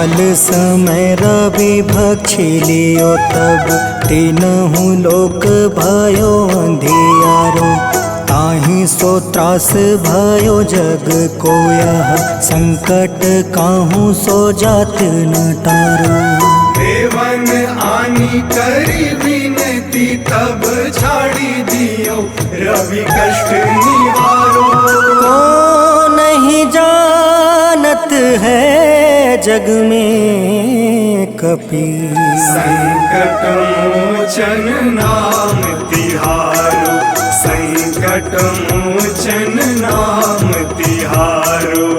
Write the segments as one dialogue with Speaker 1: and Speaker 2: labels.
Speaker 1: काल समय रवि भक्षी लियो तब तीनहु लोक भयो अंधियारो। ताहि सो त्रास भयो जग को यह संकट काहू सो जात न टारो।
Speaker 2: देवन आनी करी विनती तब छाड़ी दियो रवि कष्ट निवारो।
Speaker 1: को नहीं जानत है जग में कपि
Speaker 2: संकट मोचन नाम तिहारो। संकट मोचन नाम तिहारो।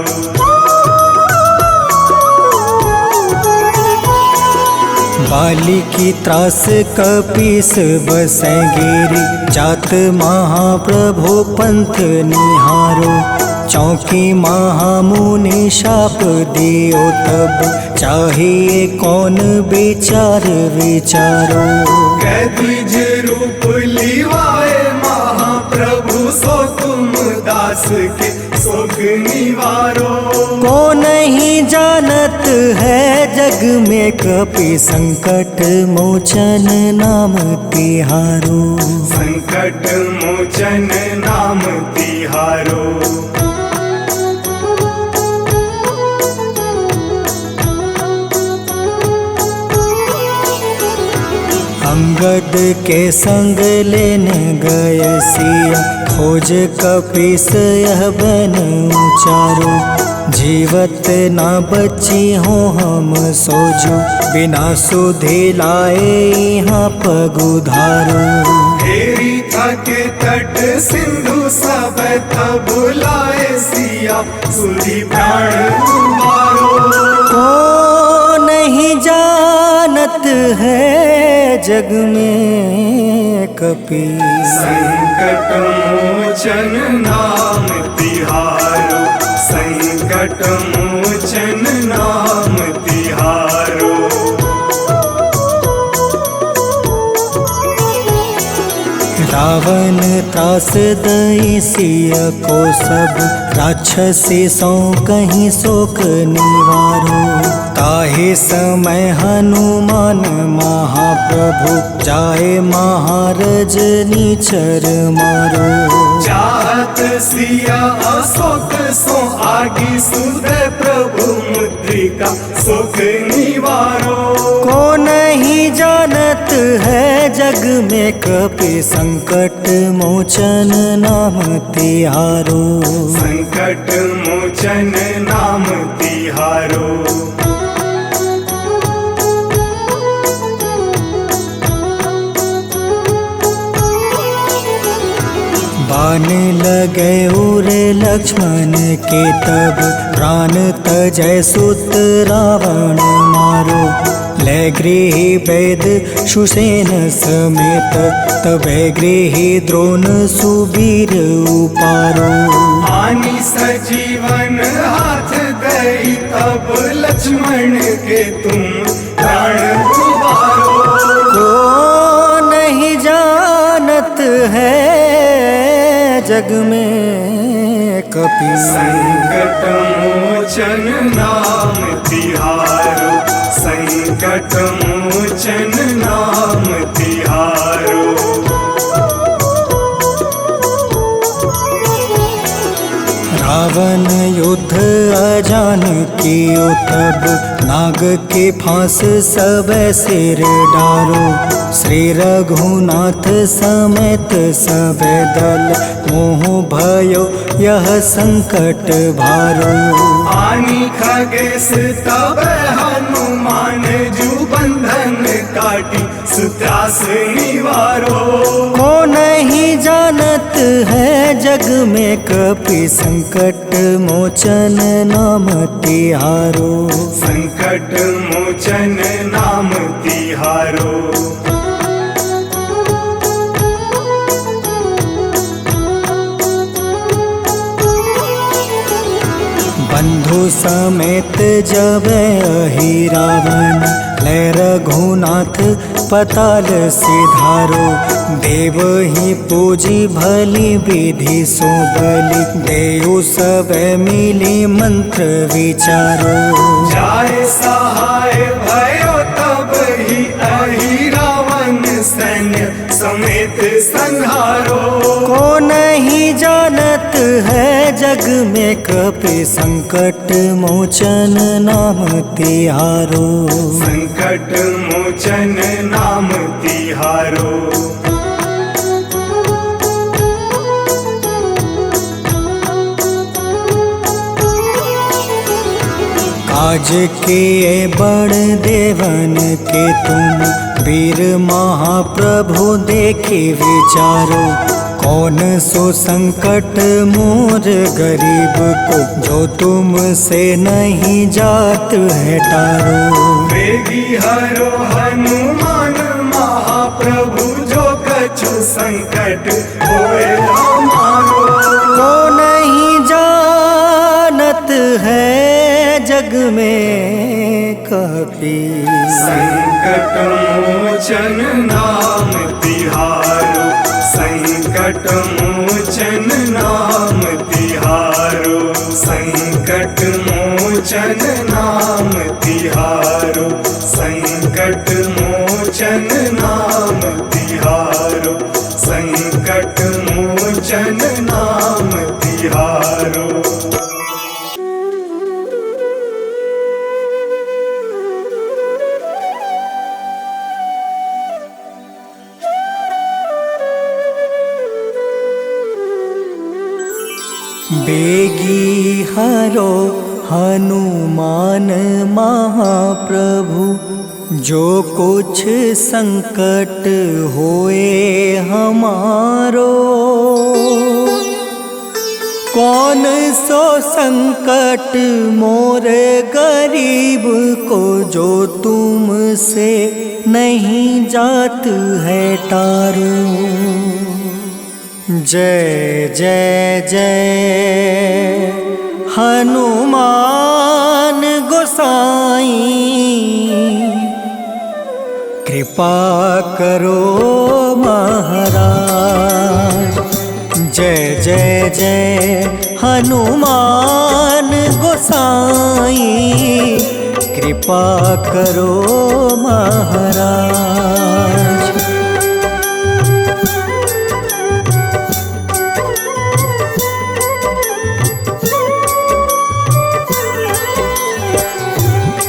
Speaker 1: बाली की त्रास कपीस बसै गिरी। जात महाप्रभु पंथ निहारो। चौकी महामुनि शाप दियो तब चाहिए कौन विचार विचारो।
Speaker 2: कैदिज रूप लिवाए महाप्रभु सो तुम दास के सुख निवारो।
Speaker 1: को नहीं जानत है जग में कपि संकट मोचन नाम तिहारो।
Speaker 2: संकट मोचन नाम तिहारो।
Speaker 1: अंगद के संग लेने गए सिया। खोज कपीस यह बन उचारो। जीवत ना बची हो हम सोजो। बिना सुधि लाए यहाँ पग उधारो।
Speaker 2: हेरी थके तट सिंधु सब तब लाए सिया। सुधि प्राण तुम्हारो।
Speaker 1: को नहीं जानत है जग में कपि
Speaker 2: संकट मोचन नाम तिहारो। संकट मोचन नाम तिहारो।
Speaker 1: रावण त्रास दई सिया को सब। राक्षसी सो कहीं शोक निवारो। ताहे समय हनुमान महाप्रभु जाए महारज नीचर मारो।
Speaker 2: चाहत सिया अशोक सो आगी सुधे प्रभु मुद्रिका सुख निवारो।
Speaker 1: को नहीं जानत है जग में कपि संकट मोचन नाम तिहारो।
Speaker 2: संकट मोचन नाम तिहारो।
Speaker 1: बाण लगे उरे लक्ष्मण के तब प्राण तजय सुत रावण मारो। ले गृह वेद सुसेन समेत तबे गृह द्रोण सुबीर उपारो।
Speaker 2: आनी सजीवन हाथ दई तब लक्ष्मण के तुम प्राण उबारो।
Speaker 1: को नहीं जानत है जग में कपि
Speaker 2: संकट मोचन नाम तिहारो। संकट मोचन नाम तिहारो।
Speaker 1: रावण युद्ध अजान कियो तब नाग के फांस सब सिर डारो। श्री रघुनाथ समेत सब दल मोह भयो यह संकट भारो।
Speaker 2: आनी खगेश तब हनुमान जू बंधन काटी सुत्रास निवारो।
Speaker 1: को नहीं जानत है जग में कपि संकट मोचन नाम तिहारो।
Speaker 2: संकट मोचन नाम तिहारो। बंधु समेत जब अहि रावण
Speaker 1: चले रघुनाथ पताल सिधारो। देव ही पूजी भली विधि सो बलि, देव सब मिली मंत्र विचारो।
Speaker 2: जाय सहाय भयो तब ही अहि रावण सैन्य समेत संहारो।
Speaker 1: को नहीं जानत है जग में कपि संकट मोचन नाम तिहारो।
Speaker 2: संकट मोचन नाम तिहारो।
Speaker 1: काज किए बड़ देवन के तुम, वीर महाप्रभु देखे विचारो। कौन सो संकट मोर गरीब को, जो तुमसे नहीं जात है टारो।
Speaker 2: वेगी हरो हनुमान महाप्रभु, जो कछु संकट होए हमारो।
Speaker 1: को नहीं जानत है जग में कपि,
Speaker 2: संकट मोचन नाम तिहारो। संकट मोचन नाम तिहारो। संकट मोचन नाम तिहारो। संकट मोचन नाम तिहारो। संकट मोचन नाम तिहारो।
Speaker 1: बेगी हरो हनुमान महाप्रभु, जो कुछ संकट होए हमारो। कौन सो संकट मोर गरीब को, जो तुमसे नहीं जात है टारो। जय जय जय हनुमान गोसाई, कृपा करो महाराज। जय जय जय हनुमान गोसाई, कृपा करो महाराज।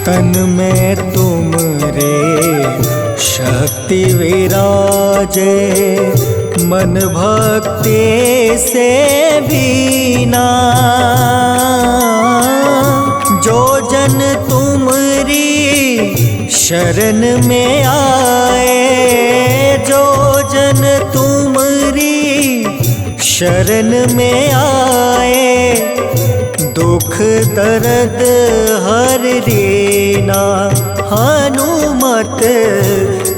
Speaker 1: तन में तुम रे शक्ति विराजे, मन भक्ति से बीना। जो जन तुमरी शरण में आए, जो जन तुमरी शरण में आए, दुख दर्द हर लेना। हनुमत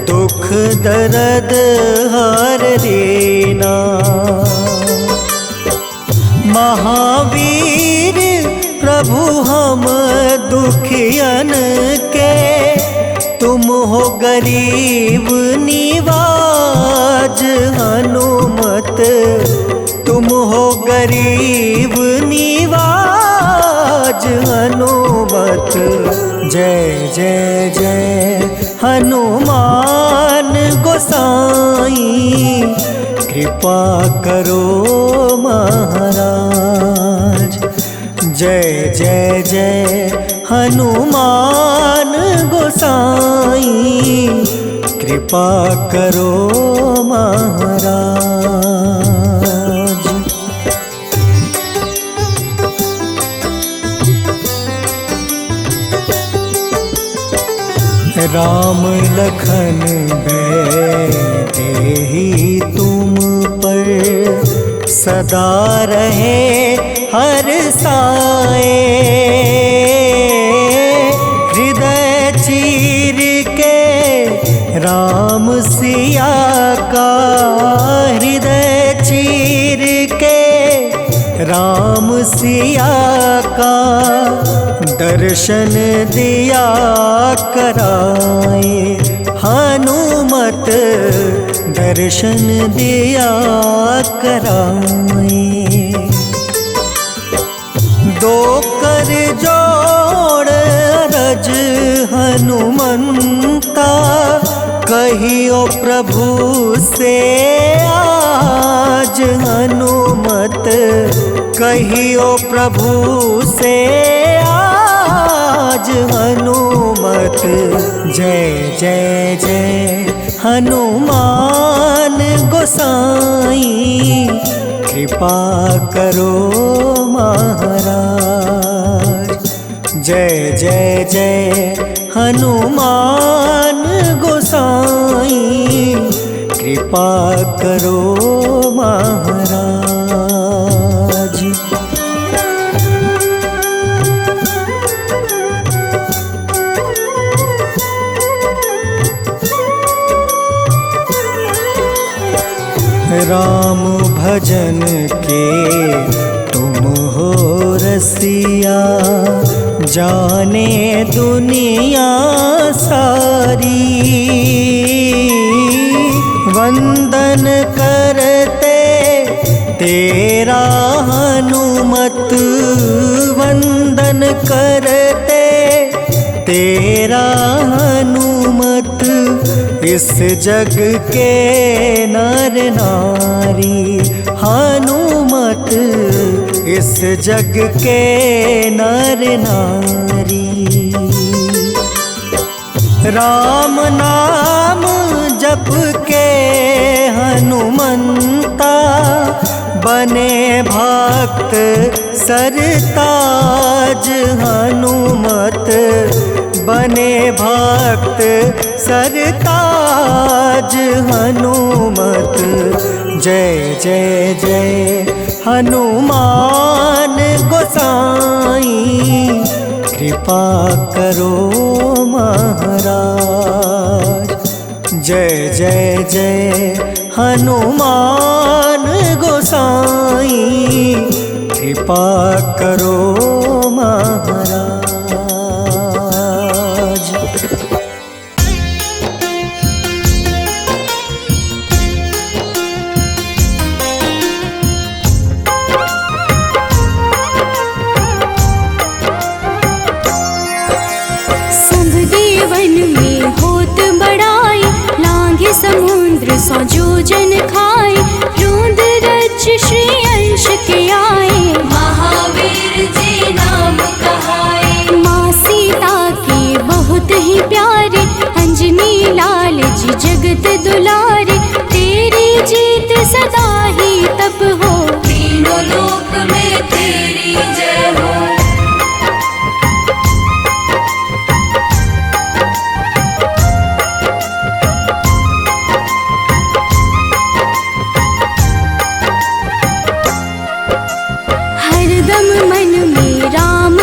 Speaker 1: दुख दर्द हर लेना। महावीर प्रभु हम दुखियन के, तुम हो गरीब निवाज। हनुमत तुम हो गरीब निवाज। हनुमत जय जय जय हनुमान गोसाई, कृपा करो महाराज। जय जय जय हनुमान गोसाई, कृपा करो महाराज। राम लखन देहि तुम पर, सदा रहे हर साए। हृदय चीर के राम सिया का, हृदय चीर के राम सिया का, दर्शन दिया कराए, हनुमत दर्शन दिया कराए। दो कर जोड़ अरज हनुमंता, कहियो प्रभु से आज हनुमत, कहियो प्रभु से आज हनुमत। जय जय जय हनुमान गोसाई, कृपा करो महाराज। जय जय जय हनुमान गोसाई, कृपा करो महाराज। राम भजन के तुम हो रसिया, जाने दुनिया सारी। वंदन करते तेरा हनुमत, वंदन करते तेरा हनुमत। इस जग के नर नारी हनुमत, इस जग के नर नारी। राम नाम जप के हनुमंता, बने भक्त सरताज हनुमत, बने भक्त सरताज हनुमत। जय जय जय हनुमान गोसाई, कृपा करो महाराज। जय जय जय हनुमान गोसाई, कृपा करो महाराज।
Speaker 3: समुद्र सौ जोजन खाए, रोंद रज श्री अंश के आए। महावीर जी नाम कहाए, माँ सीता के बहुत ही प्यारे, अंजनी लाल जी जगत दुलारे। तेरी जीत सदा ही तब हो, तीनों लोक में तेरी जय हो।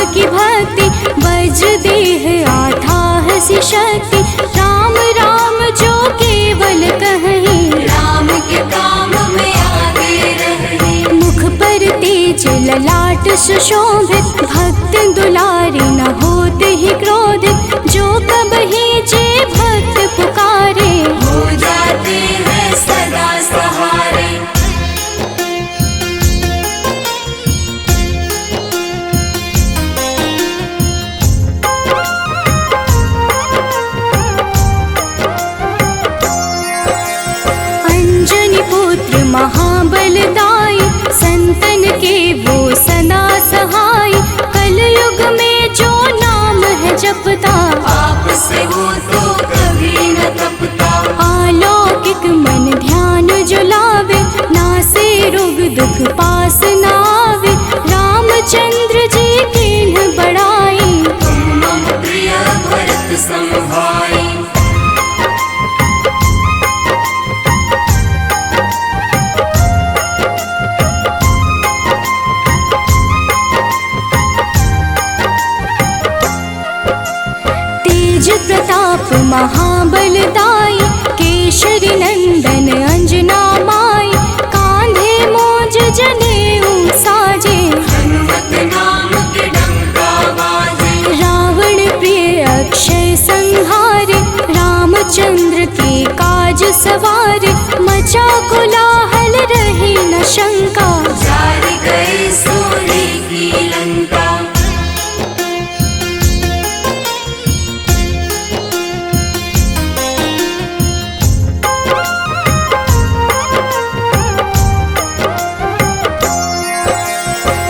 Speaker 3: की भक्ति वज्र देह आठाह सी शक्ति, राम राम जो केवल कहीं, राम के काम में आगे रहे। मुख पर तेज ललाट सुशोभित, भक्त दुलारे न होते ही क्रोधित। जो कबहि जे भक्त पुकारे, हो जाते हैं सदा सहारे। महाबलदाई, संतन के वो सदा सहाय। कलयुग में जो नाम है जपता, पाप से वो तो कभी न तपता। अलौकिक मन ध्यान जो लावे, नासे रोग दुख पास न आवे। रामचंद्र जी किन्ह बड़ाई, तुम मम प्रिय भरत सम भाई। प्रताप महाबलदाई, केशरी नंदन अंजना माई। कांधे मोज जनेऊ के काज सवार, मचा कोलाहल रहे न शंका,
Speaker 4: जार गए सोने की लंका।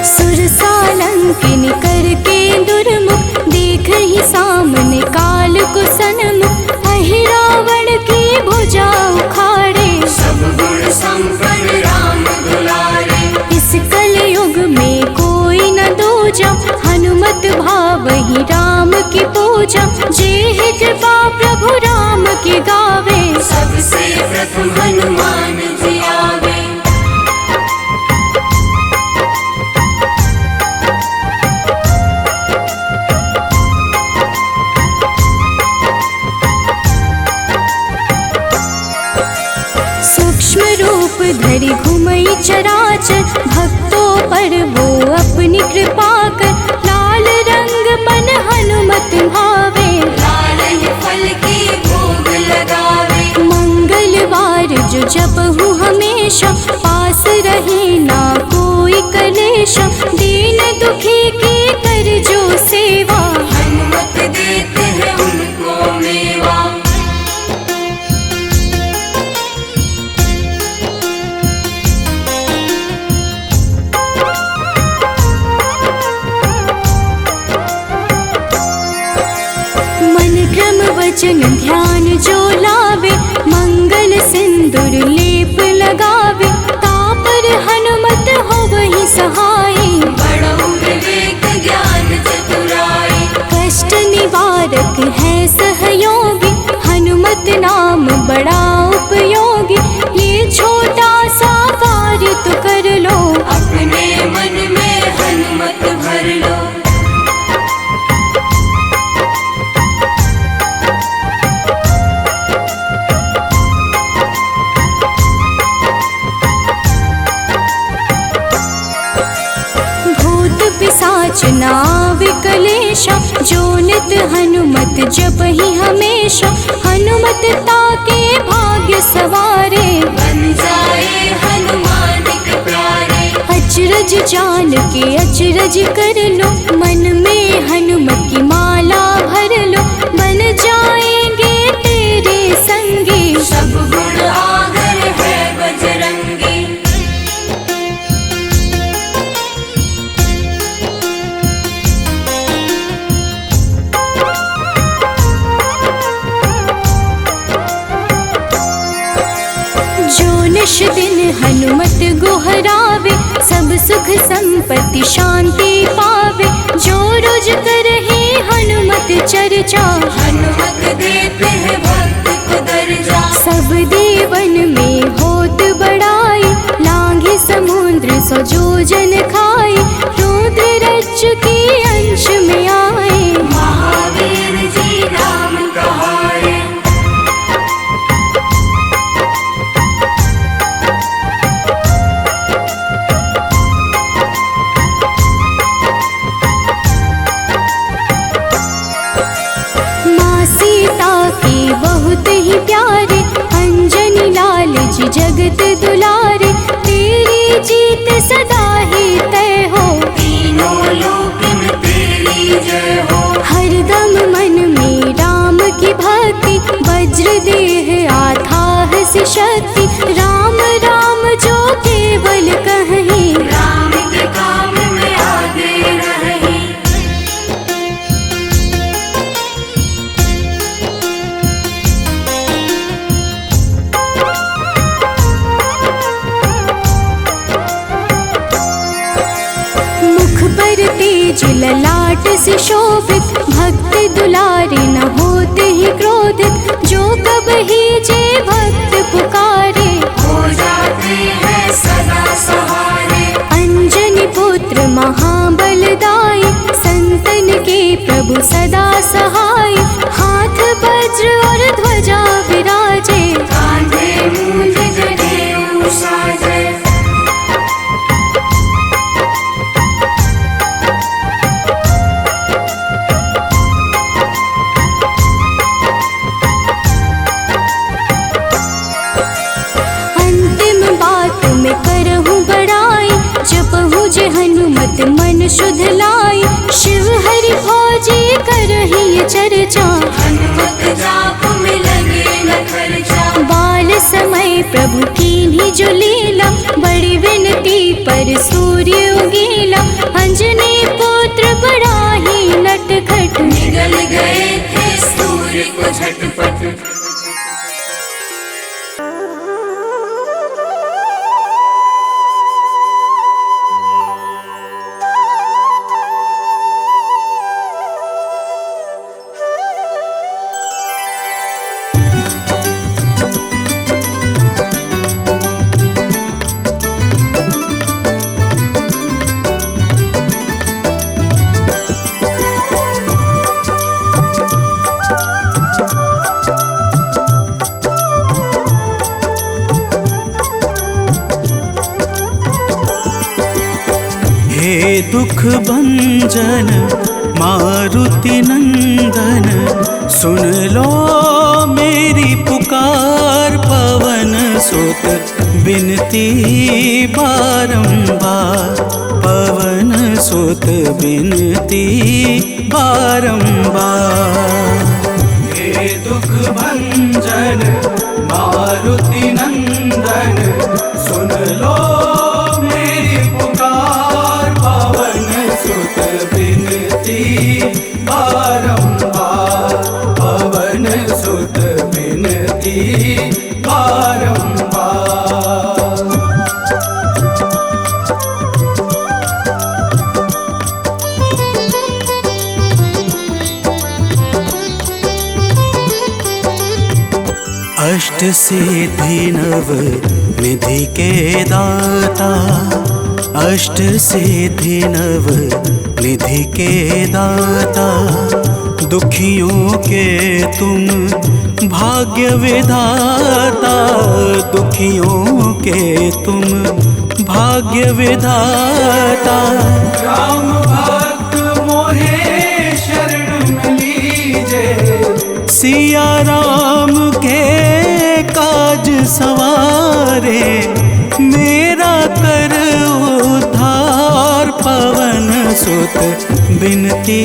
Speaker 3: सुरसालंकिनी करके दुर्मुख, देख ही सामने काल को सन्मुख, अहिरावण की भुजा उखाड़े,
Speaker 4: सब गुण संपन्न राम दुलारे।
Speaker 3: इस कलयुग में कोई न दूजा, हनुमत भावहि राम की पूजा, जेहि कृपा प्रभु राम की गावे,
Speaker 4: सबसे प्रथम हनुमान जी आवे।
Speaker 3: सूक्ष्म रूप धरि घुमई चराचर, भक्तों पर वो अपनी कृपा कर, लाल रंग मन हनुमत भावे,
Speaker 4: लाल ही फल की भोग लगावे।
Speaker 3: मंगलवार जो जपहु हमेशा, पास रहे ना कोई कलेशा, दीन दुखी की कर जो सेवा,
Speaker 4: हनुमत देते हैं उनको मेवा।
Speaker 3: मन क्रम वचन ध्यान जो लावे, मंगल सिंदूर लेप लगावे, तापर हनुमत हो वही सहाय,
Speaker 4: बड़ो विवेक ज्ञान चतुराई।
Speaker 3: कष्ट निवारक है सहयोगी, हनुमत नाम बड़ा उपयोगी, ये छोटा सा कार्य तो कर लो,
Speaker 4: अपने मन में हनुमत भर लो।
Speaker 3: भूत पिशाच नाव कलेशा, जो नित हनुमत जपहि हमेशा, हनुमत ताके भाग्य सवारे,
Speaker 4: बन जाए हनुमान के प्यारे।
Speaker 3: अचरज जान के अचरज कर लो, मन में हनुमत की माला भर लो, बन जाएंगे तेरे संगी,
Speaker 4: सब गुण आगर है बजरंगी।
Speaker 3: जो निश दिन हनुमत गोहरावे, सब सुख संपत्ति शांति पावे, जो रोज करहे हनुमत चर्चा,
Speaker 4: हनुमत देते हैं भक्त को दर्जा।
Speaker 3: सब देवन में होत बड़ाई, लांघे समुद्र सो जो जन खाए, रुद्र रज्जु के अंश में आए,
Speaker 4: महावीर जी राम कहाए।
Speaker 3: माँ सीता के बहुत ही प्यारे, अंजनी लाल जी जगत दुलारे, तेरी जीत सदा ही तय हो,
Speaker 4: तीनों लोक में तेरी जय हो।
Speaker 3: हरदम मन में राम की भक्ति, वज्र देह आथाह से शक्ति, राम राम जो केवल कहीं,
Speaker 4: राम के काम में आगे रहे।
Speaker 3: मुख पर तेज ललाट से शोभित, भक्त दुलारे न होते ही क्रोधित, जो कब ही जे भक्त पुकारे,
Speaker 4: हो जाते हैं सदा सहारे।
Speaker 3: अंजनी पुत्र महाबलदाई, संतन के प्रभु सदा सहाय, हाथ वज्र और ध्वजा विराजे,
Speaker 4: कांधे मूंज जनेऊ साजे।
Speaker 3: मत मन शुद्ध लाई, शिव हरि भोजी करही चर्चा।
Speaker 4: हनुमत जाप में लगे न खर्चा,
Speaker 3: बाल समय प्रभु कीन्ही जो लीला, बड़ी विनती पर सूर्य उगीला। अंजनी पुत्र बड़ा ही नटखट,
Speaker 4: निगल गए थे सूर्य को झटपट।
Speaker 1: हे दुख भंजन मारुति नंदन, सुन लो मेरी पुकार। पवन सुत बिनती बारंबार, पवन सुत बिनती बारंबार। हे दुख भंजन मारुति नंदन, सुन लो मेरी पुकार। पवन सुत बिनती बारंबार, पवन सुत बिनती बारंबार। अष्ट सिद्धि नव निधि के दाता, अष्ट सिद्धि नव निधि के दाता। दुखियों के तुम भाग्य विधाता, दुखियों के तुम भाग्य विधाता। राम भक्त मोहे शरण लीजे, सिया राम के काज सवारे। मेरा कर उद्धार, पवन सुत बिनती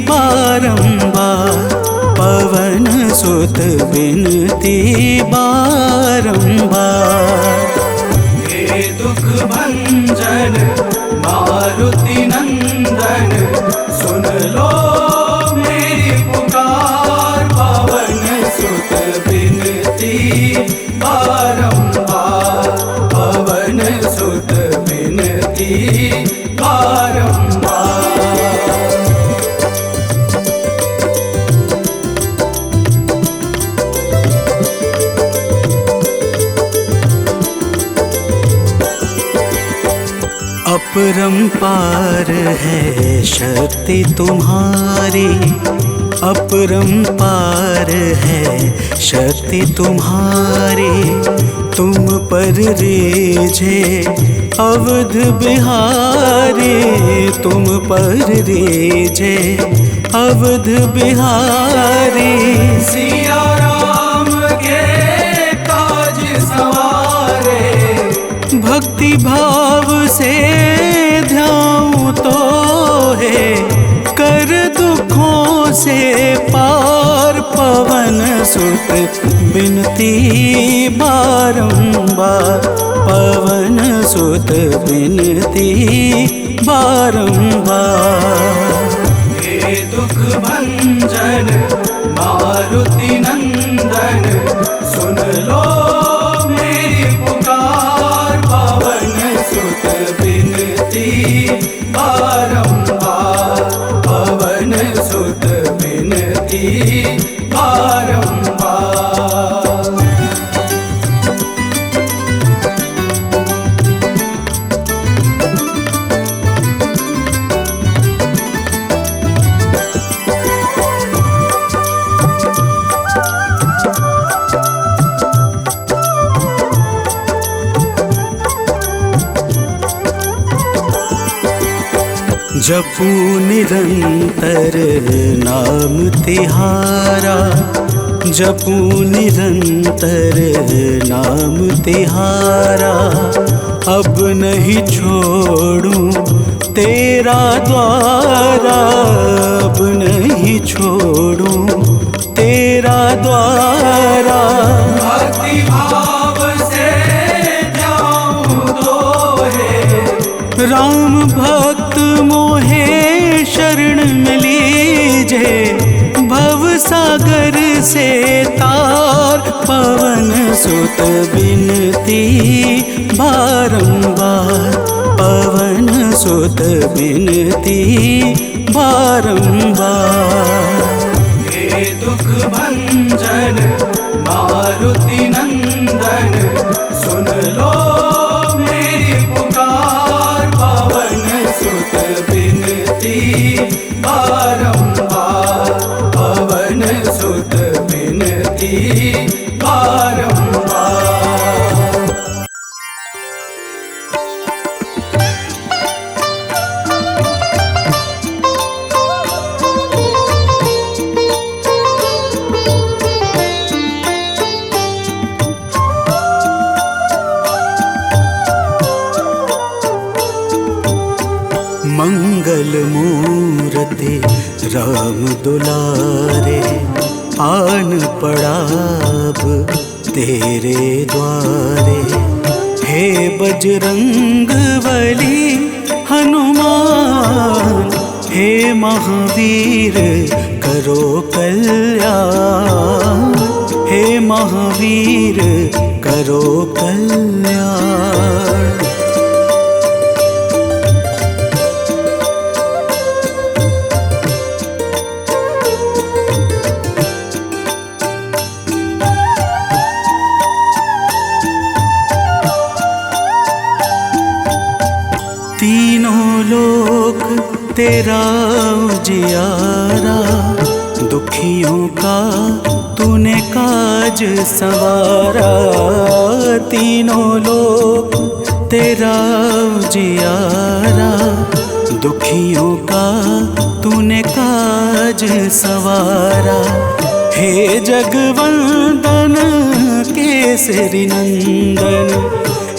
Speaker 1: बारंबार, पवन सुत बिनती बारंबार। हे दुख भंजन मारुति नंदन, सुन लो मेरी पुकार। पवन सुत बिनती बारंबार, पवन सुत बिनती बारंबार। अपरंपार है शक्ति तुम्हारी, अपरंपार है शक्ति तुम्हारी। तुम पर रीझे अवध बिहारी, तुम पर रीझे अवध बिहारी। सिया राम के काज सवारे, भक्ति भाव से ध्याऊं तो है कर दुखों से पार। पवन सुत बिनती बारंबार, पवन सुत बिनती बारंबार। हे दुख भंजन मारुति नंदन, सुन लो मेरी पुकार। पवन सुत बिनती बारंबार, पवन सुत बिनती बारंबार। जपू निरंतर नाम तिहारा, जपू निरंतर नाम तिहारा। अब नहीं छोड़ूं तेरा द्वारा अब नहीं छोड़ूं, तेरा द्वारा
Speaker 2: भक्ति भाव से जाऊं दोहे।
Speaker 1: राम भक्त मोहे शरण में लीजे, भव सागर से तार पवन सुत बिनती बारंबार, पवन सुत बिनती बारंबार।
Speaker 2: हे दुख भंजन मारुति नंदन, सुन लो मेरी पुकार, पवन सुत बिनती बारंबार, पवन सुत बिनती बारंबार।
Speaker 1: मंगल मूर्ति राम दुलारे, आन पड़ा अब तेरे द्वारे। हे बजरंग बली हनुमान, हे महावीर करो कल्याण, हे महावीर करो कल्याण। तीनों लोक तेरा उजियारा, दुखियों का तूने काज सवारा। तीनों लोक तेरा उजियारा, दुखियों का तूने काज सवारा। हे जगवंदन केसरी नंदन,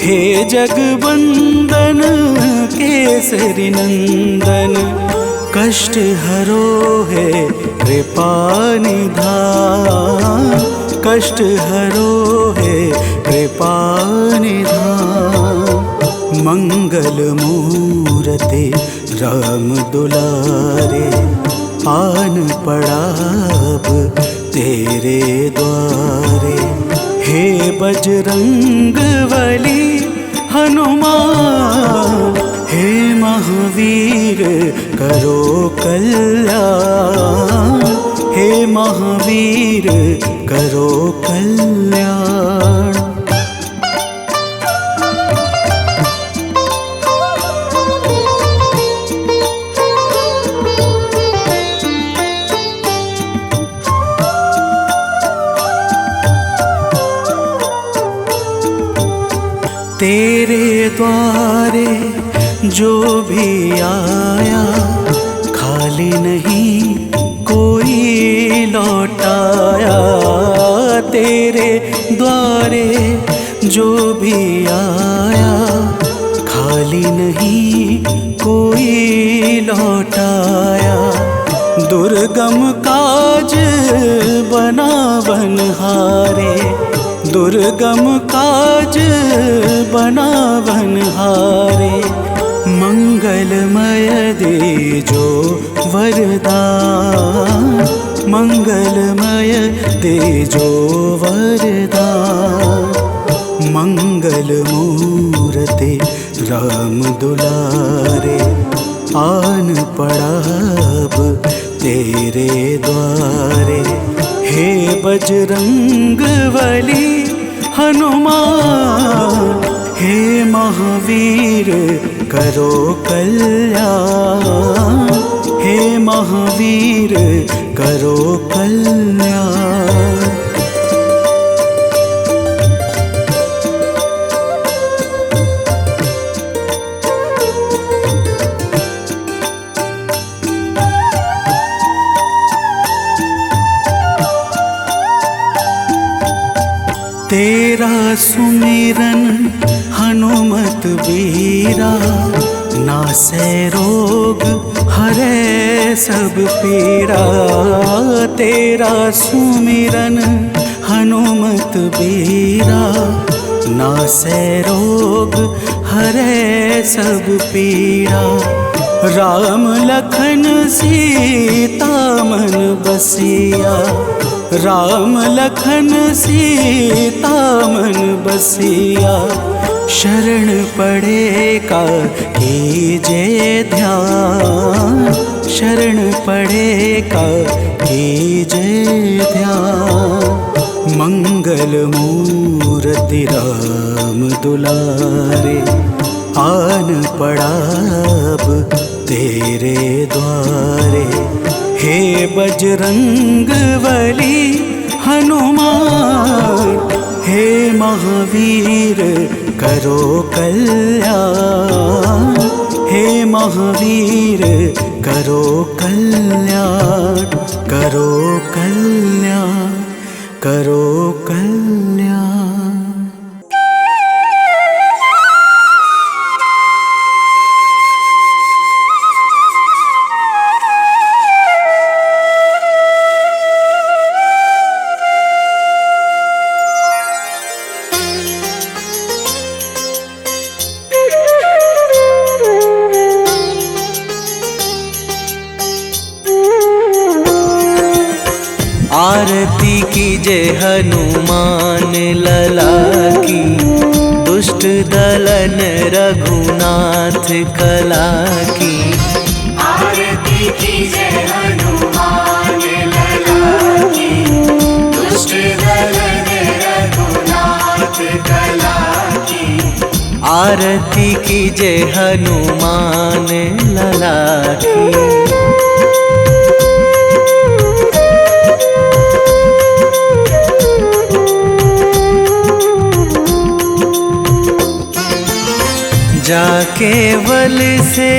Speaker 1: हे जगवंदन केसरी नंदन, कष्ट हरो है कृपा निधान, कष्ट हरो है कृपा निधान। मंगल मूर्ति राम दुलारे, आन पड़ा अब तेरे द्वारे। हे बजरंग बली हनुमान, हे महावीर करो कल्याण, हे महावीर करो कल्याण। तेरे द्वारे जो भी आया, खाली नहीं कोई लौटाया। तेरे द्वारे जो भी आया, खाली नहीं कोई लौटाया। दुर्गम काज बना बनहारे, दुर्गम काज बना बनहारे। मंगलमय दे जो वरदान, मंगलमय दे जो वरदान। मंगल मूर्ति राम दुलारे, आन पड़ा अब तेरे द्वारे। हे बजरंग बली हनुमान, हे महावीर करो कल्याण, हे महावीर करो कल्याण। तेरा सुमिरन हनुमत बीरा, नासै रोग हरै सब पीड़ा, तेरा सुमिरन हनुमत बीरा। नासै रोग हरै सब पीड़ा, राम लखन सीता मन बसिया। राम लखन सीता मन बसिया, शरण पड़े का कीजे ध्यान। शरण पड़े का कीजे ध्यान। मंगल मूर्ति राम दुलारे, आन पड़ा अब तेरे द्वारे। हे बजरंग बली हनुमान, हे महावीर करो कल्याण। हे महावीर करो कल्याण, करो कल्याण, करो कल्याण।
Speaker 5: आरती कीजे हनुमान लला की, दुष्ट दलन रघुनाथ कला की।
Speaker 4: आरती कीजे हनुमान लला की, दुष्ट दलन रघुनाथ कला की।
Speaker 5: आरती कीजे हनुमान लला की। जाके बल से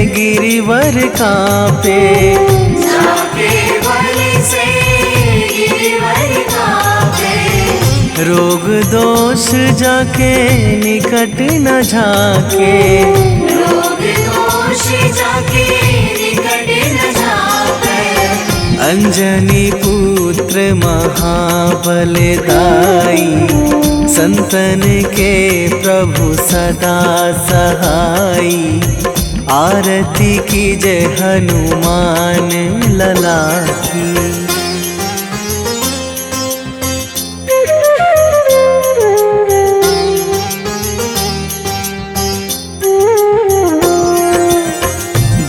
Speaker 5: गिरिवर कांपे,
Speaker 4: जाके बल से गिरिवर कांपे।
Speaker 5: रोग दोष जाके निकट न झाके,
Speaker 4: रोग दोष जाके निकट न झाके।
Speaker 5: अंजनी पुत्र महाबल दाई, संतन के प्रभु सदा सहाई। आरती कीजे हनुमान लला की।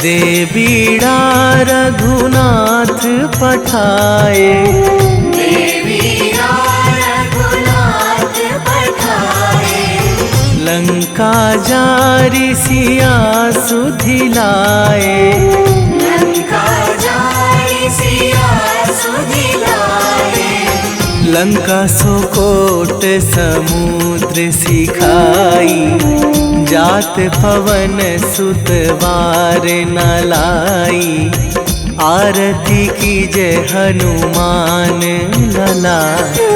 Speaker 5: दे बीड़ा रघुनाथ पठाए, लंका जारी सिया सुधिलाए।
Speaker 4: लंका जारी सिया सुधिलाए।
Speaker 5: लंका सोकोट समुद्र सिखाई, जात पवन सुत वार न लाई। आरती कीजे हनुमान लला की।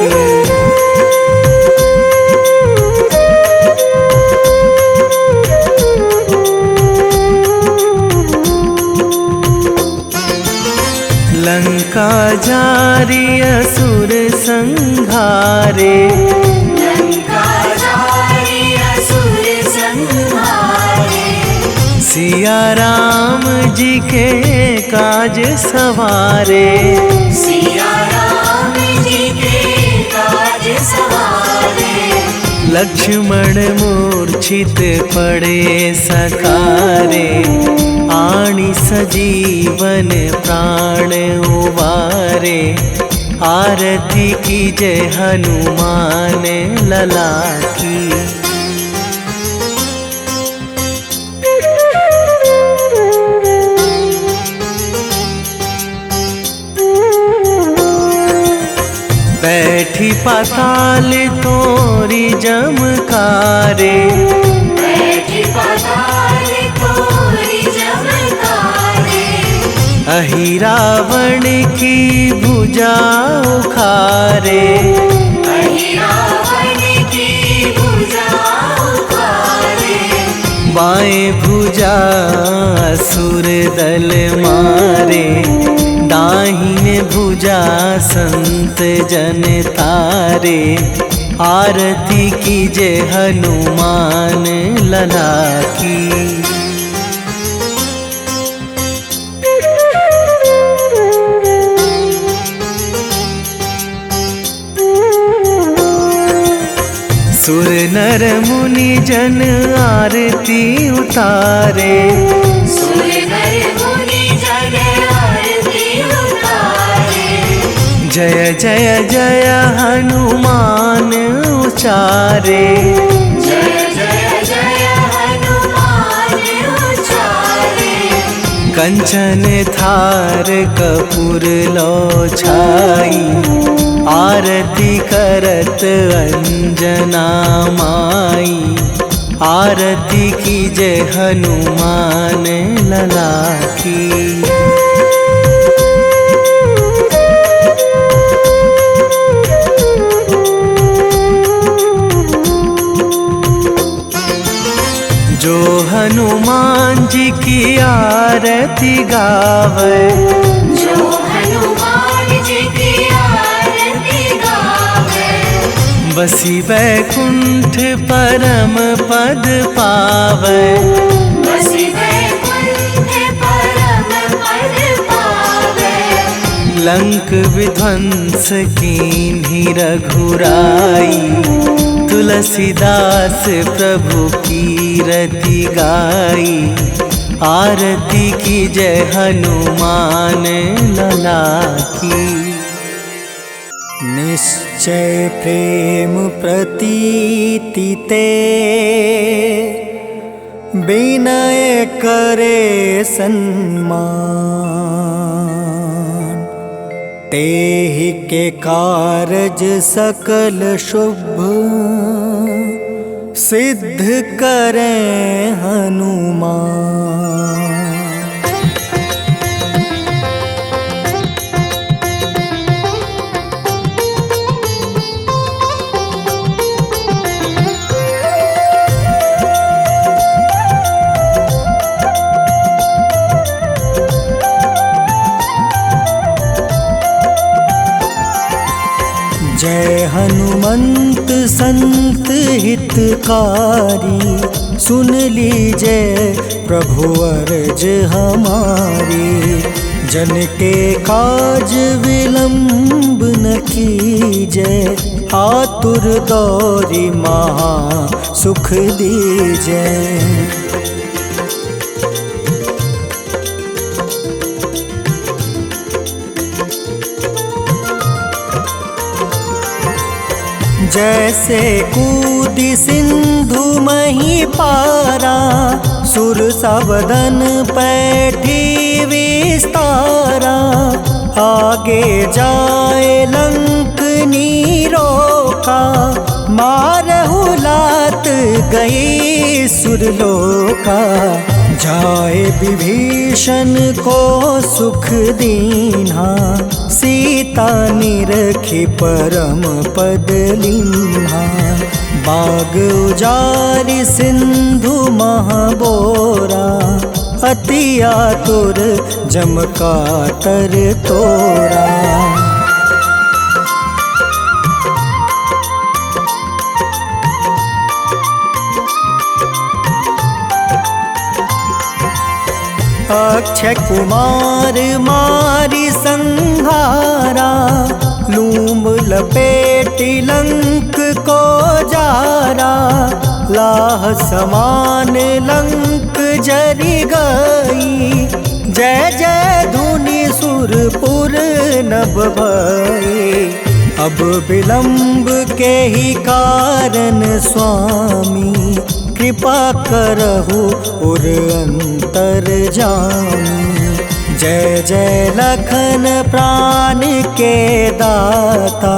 Speaker 5: लंका जारी असुर संहारे,
Speaker 4: लंका जारी असुर संहारे।
Speaker 5: सिया राम जी के काज सवारे,
Speaker 4: सिया राम जी के काज सवारे।
Speaker 5: लक्ष्मण मूर्छित पड़े सकारे, आणी सजीवन प्राण उवारे। आरती कीजे हनुमान लला की। बैठी पाताल तोरी जमकारे,
Speaker 4: बैठी पाताल तोरी जमकारे।
Speaker 5: अहि रावण की भुजा उखारे,
Speaker 4: अहि रावण की भुजा उखारे।
Speaker 5: बाएं भुजा भुजा असुर दल मारे, दाहिने भुजा संत जन तारे। आरती कीजे हनुमान लला की। सुर नर मुनि जन आरती उतारे,
Speaker 4: सुर नर मुनि जन आरती उतारे।
Speaker 5: जय जय जय हनुमान उचारे,
Speaker 4: जय जय जय हनुमान उचारे।
Speaker 5: कंचन थार कपूर लो छाई, आरती करत अंजना माई। आरती कीजे हनुमान लला की। जो हनुमान जी की आरती गावे,
Speaker 4: जो हनुमान जी की आरती गावे।
Speaker 5: बसी वैकुंठ परम पद पावे,
Speaker 4: बसी वैकुंठ परम पद पावे।
Speaker 5: लंक विध्वंस कीन्ही रघुराई, तुलसीदास प्रभु कीरति गाई। आरती कीजे हनुमान लला की।
Speaker 1: निश्चय प्रेम प्रतीति ते, विनय करे सन्मान। तेहि के कारज सकल शुभ, सिद्ध करें हनुमान। जय हनुमंत संत हितकारी, सुन लीजिए प्रभु अर्ज हमारी। जन के काज विलंब न कीजय, आतुर दौरी महा सुख दीजय। जैसे कूदी सिंधु मही पारा, सुर सबदन पैठी विस्तारा। आगे जाए लंक नीरोका, मारहु लात गई सुरलोका। जाए विभीषण को सुख दीन्हा, सीता निरखी परम पद लीन्हा। बाग उजारि सिंधु महाबोरा, अति आतुर जम कातर तोरा। अक्षय कुमार मारी संहारा, लूम लपेटी लंक को जारा। लाह समान लंक जरी गई, जय जय धुनि सुरपुर नभ भई। अब विलंब के ही कारण स्वामी, कृपा करहु उर अंतर जामी। जय जय लखन प्राण के दाता,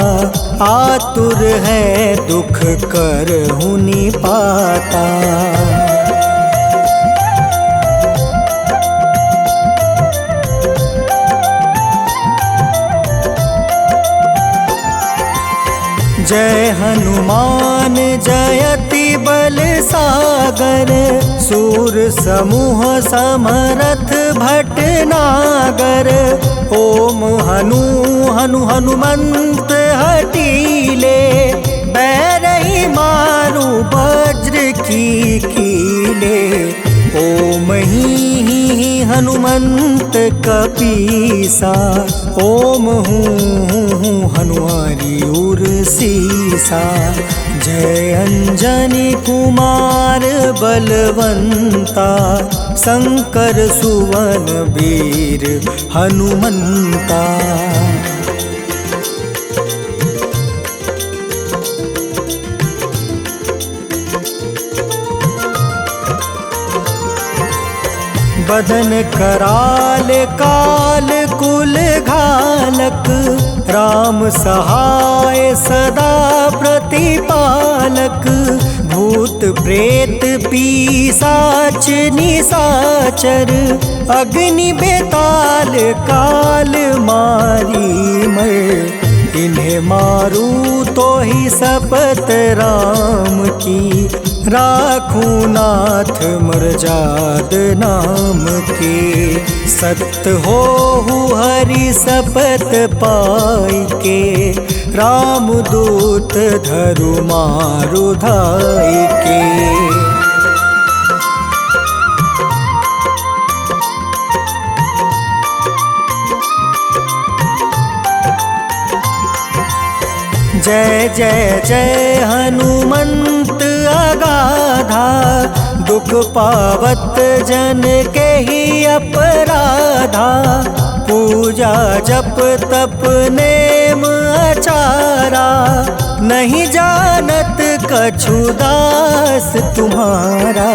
Speaker 1: आतुर है दुख करहु निपाता। जय हनुमान हनुमान जयति बल सागर, सूर समूह समरथ भटनागर। ओम हनु हनु हनुमंत हटीले, बैरही मारू वज्र की कीले। ओम ही हनुमंत कपीसा, ओम हूँ हनुमारी उर सीसा। जय अंजनी कुमार बलवंता, शंकर सुवन वीर हनुमंता। बदन कराल काल कुल घालक, राम सहाय सदा प्रतिपालक। भूत प्रेत पिशाच निशाचर, अग्नि बेताल काल मारी मर। इन्हें मारू तो ही शपथ राम की, राखूं नाथ मर्जाद नाम के। सत्य हो हरि शपथ पाई के, राम दूत धरु मारु धाई के। जय जय जय हनुमंत अगाधा, दुख पावत जन के ही अपराधा। पूजा जप तप नेम आचारा, नहीं जानत कछु दास तुम्हारा।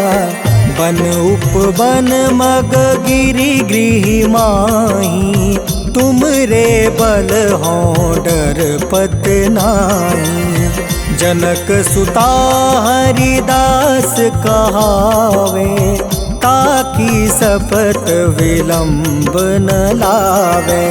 Speaker 1: बन उपवन मग गिरि गृह माही, तुम रे बल हो डर पत नाई। जनक सुता हरिदास कहावे, ताकि शपथ विलंब न लावे।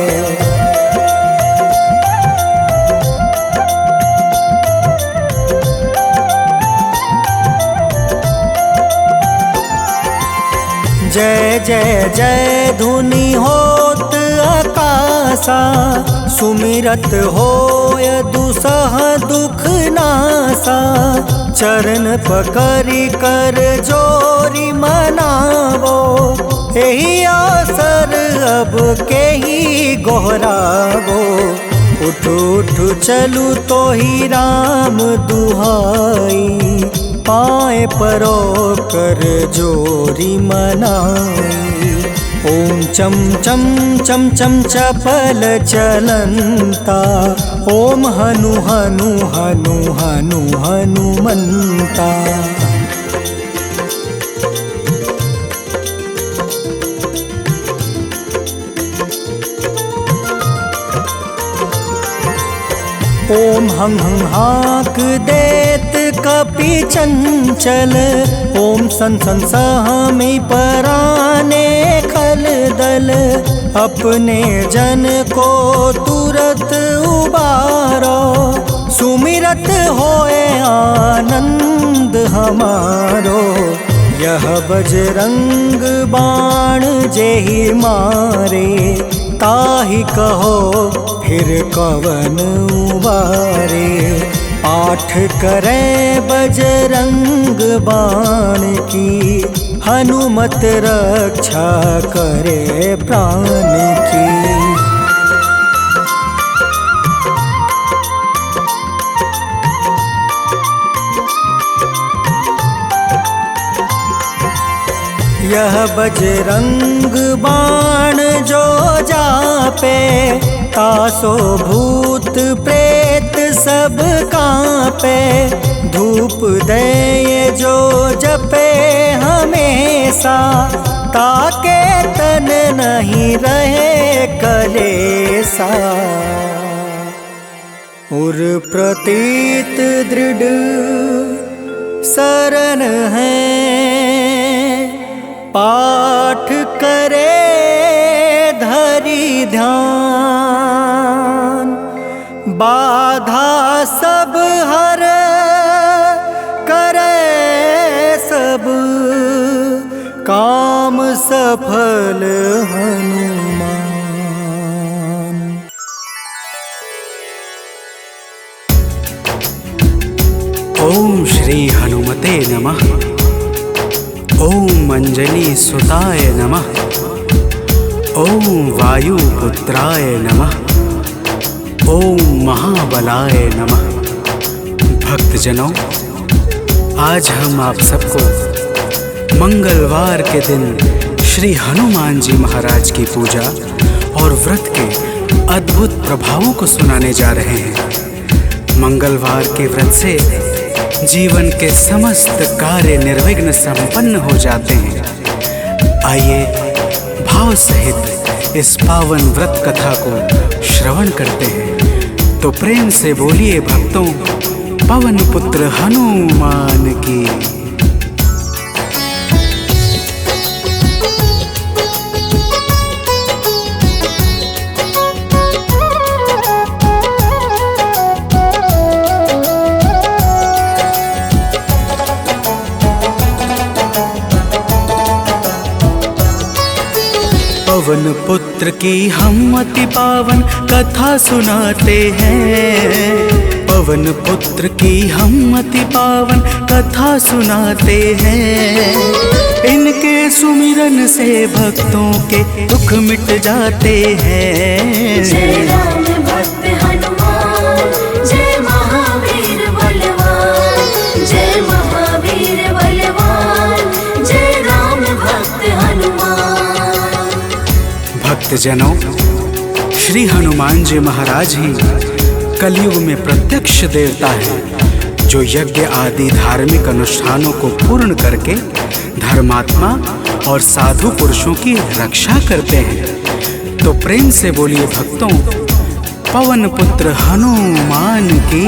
Speaker 1: जय जय जय धुनि होत आकाशा, सुमिरत होय दुसह दुख नासा। चरण पकड़ि कर जोरी मनावो, एही अवसर अब के ही गोहरावो। उठ उठ चलू तो ही राम दुहाई, पाए परो कर जोरी मनाई। ओम चम चम चम चम चपल चलंता, ओम हनु हनु हनु हनु हनुमंता। ओम हं हं हाक देत कपि चंचल, ओम सन सन सहमी पराने खल दल। अपने जन को तुरत उबारो, सुमिरत होए आनंद हमारो। यह बजरंग बाण जेहि मारे, ताहि कहो फिर कवन उबारे। पाठ करें बजरंग बाण की, हनुमत रक्षा करे प्राण की। यह बजरंग बाण जो जापे, तासो भूत प्रेत सब कांपे। धूप दे जो जपे हमेशा, ताके तन नहीं रहे कलेसा। उर प्रतीत दृढ़ शरण है, पाठ करे धरि ध्यान। बाधा सब हर सफल हनुमान।
Speaker 6: ओम श्री हनुमते नमः। ओम अंजनी सुताय नमः। ओम वायुपुत्राय नमः। ओम महाबलाय नमः। भक्तजनों, आज हम आप सबको मंगलवार के दिन श्री हनुमान जी महाराज की पूजा और व्रत के अद्भुत प्रभावों को सुनाने जा रहे हैं। मंगलवार के व्रत से जीवन के समस्त कार्य निर्विघ्न संपन्न हो जाते हैं। आइए भाव सहित इस पावन व्रत कथा को श्रवण करते हैं। तो प्रेम से बोलिए भक्तों, पवन पुत्र हनुमान की। पवन पुत्र की हम अति पावन कथा सुनाते हैं। पवन पुत्र की हम अति पावन कथा सुनाते हैं। इनके सुमिरन से भक्तों के दुख मिट जाते हैं।
Speaker 4: जय राम भक्त हनुमान, जय महावीर बलवान, जय महावीर बलवान, जय राम भक्त हनुमान।
Speaker 6: भक्तजनों, श्री हनुमान जी महाराज ही कलयुग में प्रत्यक्ष देवता है, जो यज्ञ आदि धार्मिक अनुष्ठानों को पूर्ण करके धर्मात्मा और साधु पुरुषों की रक्षा करते हैं। तो प्रेम से बोलिए भक्तों, पवन पुत्र हनुमान की।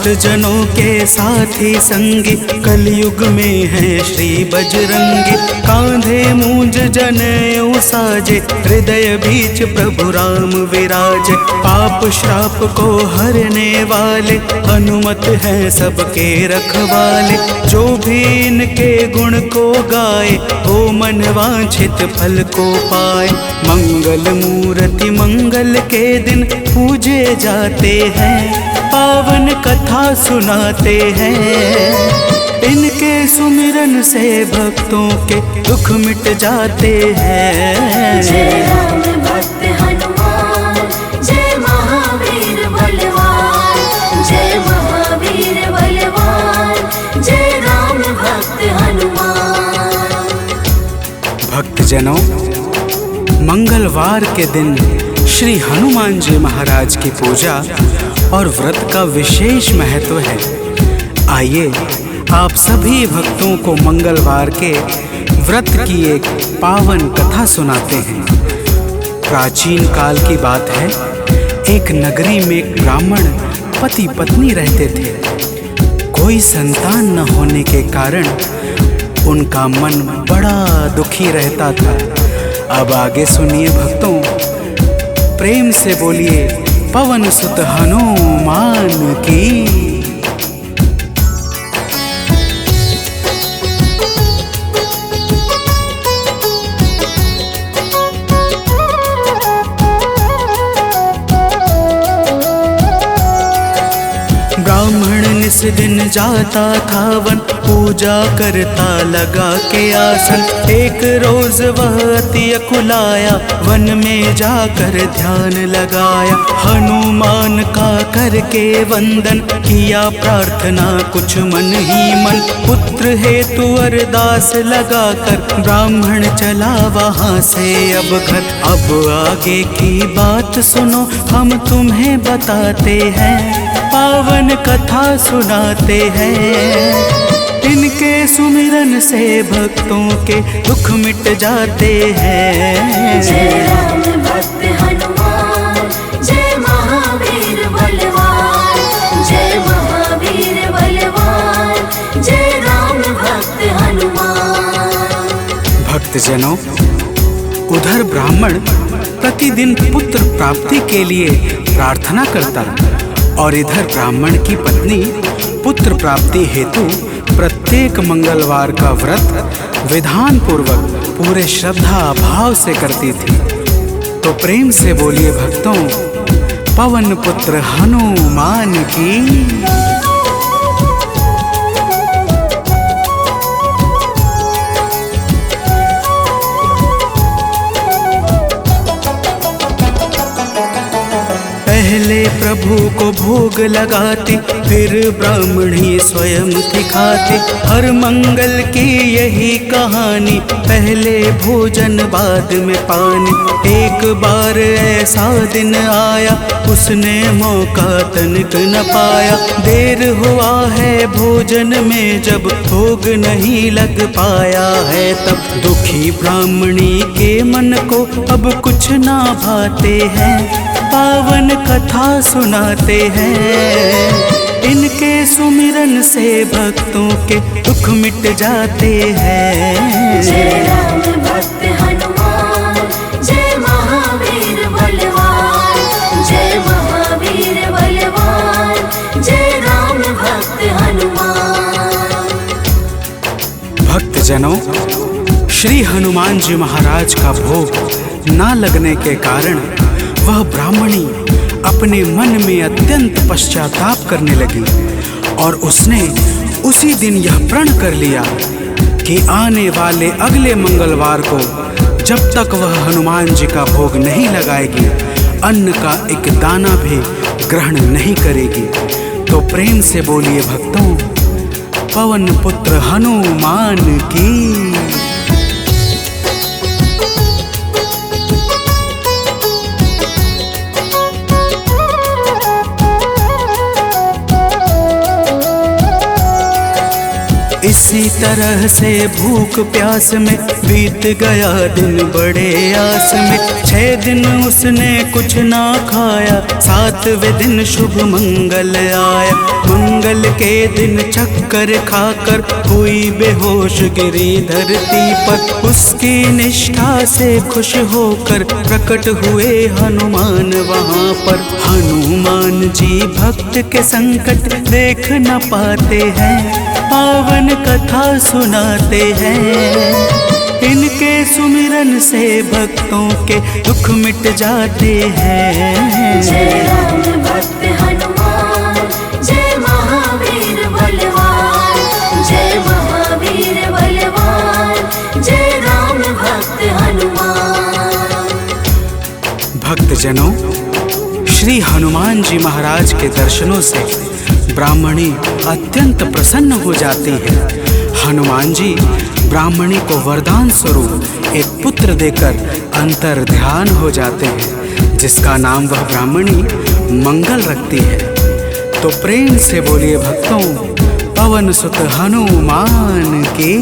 Speaker 6: भक्तजनों के साथी संगी कलयुग में है श्री बजरंगी। कांधे मूंज जनेऊ साजे, हृदय बीच प्रभु राम विराजे। पाप श्राप को हरने वाले हनुमत हैं सबके रखवाले। जो भी इनके गुण को गाए, वो मन वांछित फल को पाए। मंगल मूर्ति मंगल के दिन पूजे जाते हैं। पावन कथा सुनाते हैं। इनके सुमिरन से भक्तों के दुख मिट जाते हैं।
Speaker 4: जय राम भक्त हनुमान, जय महावीर बलवान, जय महावीर बलवान, जय राम भक्त हनुमान।
Speaker 6: भक्तजनों, मंगलवार के दिन श्री हनुमान जी महाराज की पूजा और व्रत का विशेष महत्व है। आइए आप सभी भक्तों को मंगलवार के व्रत की एक पावन कथा सुनाते हैं। प्राचीन काल की बात है। एक नगरी में एक ब्राह्मण पति पत्नी रहते थे। कोई संतान न होने के कारण उनका मन बड़ा दुखी रहता था। अब आगे सुनिए भक्तों, प्रेम से बोलिए पवन सुत हनुमान की। ब्राह्मण निस दिन जाता था वन, पूजा करता लगा के आसन। एक रोज वह अति अकुलाया, वन में जाकर ध्यान लगाया। हनुमान का करके वंदन, किया प्रार्थना कुछ मन ही मन। पुत्र हेतु अरदास लगाकर ब्राह्मण चला वहाँ से अब घर। अब आगे की बात सुनो, हम तुम्हें बताते हैं। पावन कथा सुनाते हैं। इनके सुमिरन से भक्तों के दुख मिट जाते हैं।
Speaker 4: जय राम भक्त हनुमान, जय महावीर बलवान, जय महावीर बलवान, जय राम भक्त हनुमान।
Speaker 6: भक्तजनों, उधर ब्राह्मण प्रतिदिन पुत्र प्राप्ति के लिए प्रार्थना करता और इधर ब्राह्मण की पत्नी पुत्र प्राप्ति हेतु प्रत्येक मंगलवार का व्रत विधान पूर्वक पूरे श्रद्धा भाव से करती थी। तो प्रेम से बोलिए भक्तों, पवन पुत्र हनुमान की। पहले प्रभु को भोग लगाते, फिर ब्राह्मणी स्वयं थी खाते। हर मंगल की यही कहानी, पहले भोजन बाद में पानी। एक बार ऐसा दिन आया, उसने मौका तनिक न पाया। देर हुआ है भोजन में, जब भोग नहीं लग पाया है तब दुखी ब्राह्मणी के मन को अब कुछ ना भाते हैं। पावन कथा सुनाते हैं, इनके सुमिरन से भक्तों के दुख मिट जाते हैं।
Speaker 4: जय राम भक्त हनुमान, जय महावीर बलवान, जय महावीर बलवान, जय राम भक्त हनुमान।
Speaker 6: भक्तजनों, श्री हनुमान जी महाराज का भोग ना लगने के कारण वह ब्राह्मणी अपने मन में अत्यंत पश्चाताप करने लगी और उसने उसी दिन यह प्रण कर लिया कि आने वाले अगले मंगलवार को जब तक वह हनुमान जी का भोग नहीं लगाएगी, अन्न का एक दाना भी ग्रहण नहीं करेगी। तो प्रेम से बोलिए भक्तों, पवन पुत्र हनुमान की। इसी तरह से भूख प्यास में बीत गया दिन बड़े आस में। 6 दिन उसने कुछ ना खाया, 7वें दिन शुभ मंगल आया। मंगल के दिन चक्कर खाकर हुई बेहोश गिरी धरती पर। उसकी निष्ठा से खुश होकर प्रकट हुए हनुमान वहाँ पर। हनुमान जी भक्त के संकट देख न पाते हैं, पावन कथा सुनाते हैं। इनके सुमिरन से भक्तों के दुख मिट जाते हैं।
Speaker 4: जय राम भक्त हनुमान, जय महावीर बलवान, जय महावीर बलवान, जय राम भक्त हनुमान।
Speaker 6: भक्तजनों, श्री हनुमान जी महाराज के दर्शनों से ब्राह्मणी अत्यंत प्रसन्न हो जाती है। हनुमान जी ब्राह्मणी को वरदान स्वरूप एक पुत्र देकर अंतर ध्यान हो जाते हैं, जिसका नाम वह ब्राह्मणी मंगल रखती है। तो प्रेम से बोलिए भक्तों, पवन सुत हनुमान की।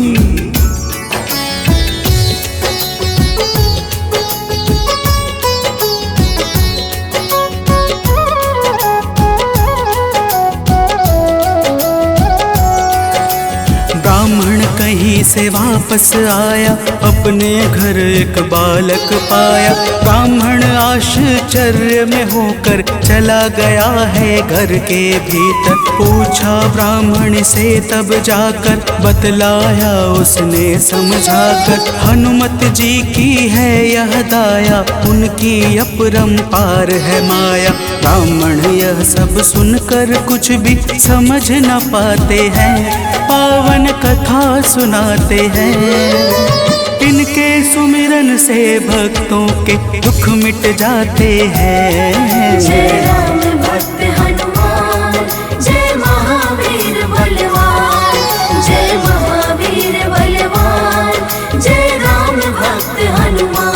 Speaker 6: ब्राह्मण कहीं से वापस आया, अपने घर एक बालक पाया। ब्राह्मण आश्चर्य में होकर चला गया है घर के भीतर। पूछा ब्राह्मण से तब जाकर, बतलाया उसने समझाकर। हनुमत जी की है यह दाया, उनकी अपरंपार है माया। ब्राह्मण यह सब सुनकर कुछ भी समझ न पाते हैं, पावन कथा सुनाते हैं। इनके सुमिरन से भक्तों के दुख मिट जाते हैं।
Speaker 4: जय राम भक्त हनुमान, जय महावीर बलवान, जय महावीर बलवान, जय राम भक्त हनुमान।